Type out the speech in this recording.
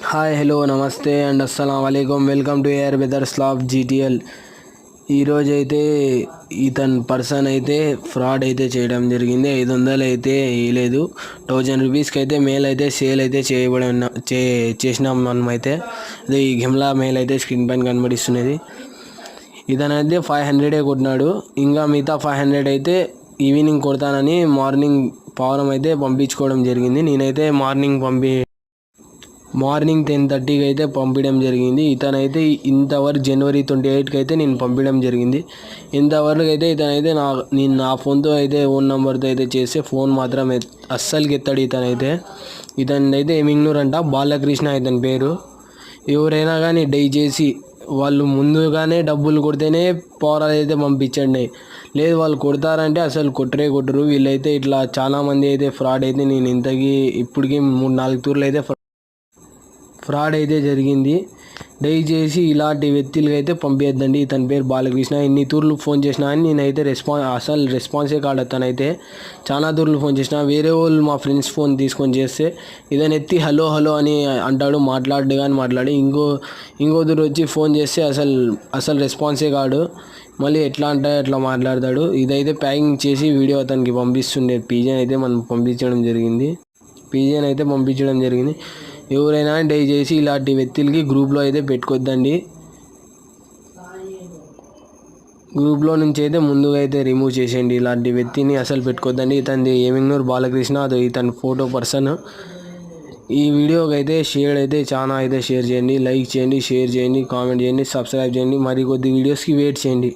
Hi hello namaste and అస్సలం వాలేకుమ్. Welcome to air weather slab GTL. ఈరోజు అయితే ఇతని పర్సన్ అయితే ఫ్రాడ్ అయితే చేయడం జరిగింది. 500 అయితే వేయలేదు, 1000 రూపీస్కి అయితే మెయిల్ అయితే సేల్ అయితే చేసినాం మనమైతే. అదే ఈ గిమ్లా మెయిల్ అయితే స్క్రీన్ పైన కనబడిస్తున్నది. ఇతనైతే 500 కొట్టినాడు. ఇంకా మిగతా 500 అయితే ఈవినింగ్ కొడతానని మార్నింగ్ పావురం అయితే పంపించుకోవడం జరిగింది. నేనైతే మార్నింగ్ 10:30కి అయితే పంపించడం జరిగింది. ఇతనైతే ఇంతవరకు జనవరి 28కి అయితే నేను పంపించడం జరిగింది. ఇంతవరకు అయితే ఇతనైతే నేను నా ఫోన్తో అయితే ఓన్ నెంబర్తో అయితే చేస్తే ఫోన్ మాత్రం అస్సలుకి ఎత్తాడు. ఇతనైతే ఎమింగ్నూర్ అంట, బాలకృష్ణ ఇతని పేరు. ఎవరైనా కానీ దయచేసి వాళ్ళు ముందుగానే డబ్బులు కొడితేనే పవర్ అయితే పంపించండి. లేదు వాళ్ళు కొడతారంటే అసలు కొట్టరు. వీళ్ళైతే ఇట్లా చాలామంది అయితే ఫ్రాడ్ అయితే నేను ఇప్పటికీ 3-4 తూర్లు అయితే ఫ్రాడ్ అయితే జరిగింది. దయచేసి ఇలాంటి వ్యక్తులకి అయితే పంపించద్దండి. ఇతని పేరు బాలకృష్ణ. ఎన్ని తూర్లు ఫోన్ చేసినా అని నేనైతే రెస్పాన్సే కాదు. అతనైతే చాలా తూర్లు ఫోన్ చేసిన, వేరే వాళ్ళు మా ఫ్రెండ్స్ ఫోన్ తీసుకొని చేస్తే ఇతను ఎత్తి హలో అని అంటాడు. మాట్లాడి ఇంకో దూరం వచ్చి ఫోన్ చేస్తే అసలు రెస్పాన్సే కాడు. మళ్ళీ ఎట్లా అంటే అట్లా మాట్లాడతాడు. ఇదైతే ప్యాకింగ్ చేసి వీడియో అతనికి పంపిస్తుండే పీజన్ అయితే మనం పంపించడం జరిగింది. ఎవరైనా దయచేసి ఇలాంటి వ్యక్తులకి గ్రూప్లో అయితే పెట్టుకోద్దండి. గ్రూప్లో నుంచి అయితే ముందుగా అయితే రిమూవ్ చేసేయండి. ఇలాంటి వ్యక్తిని అసలు పెట్టుకోద్దండి. ఇతని ఎమింగ్నూర్ బాలకృష్ణ, అది ఇతని ఫోటో పర్సన్. ఈ వీడియోకి అయితే చాలా అయితే షేర్ చేయండి, లైక్ చేయండి, షేర్ చేయండి, కామెంట్ చేయండి, సబ్స్క్రైబ్ చేయండి. మరి కొద్ది వీడియోస్కి వెయిట్ చేయండి.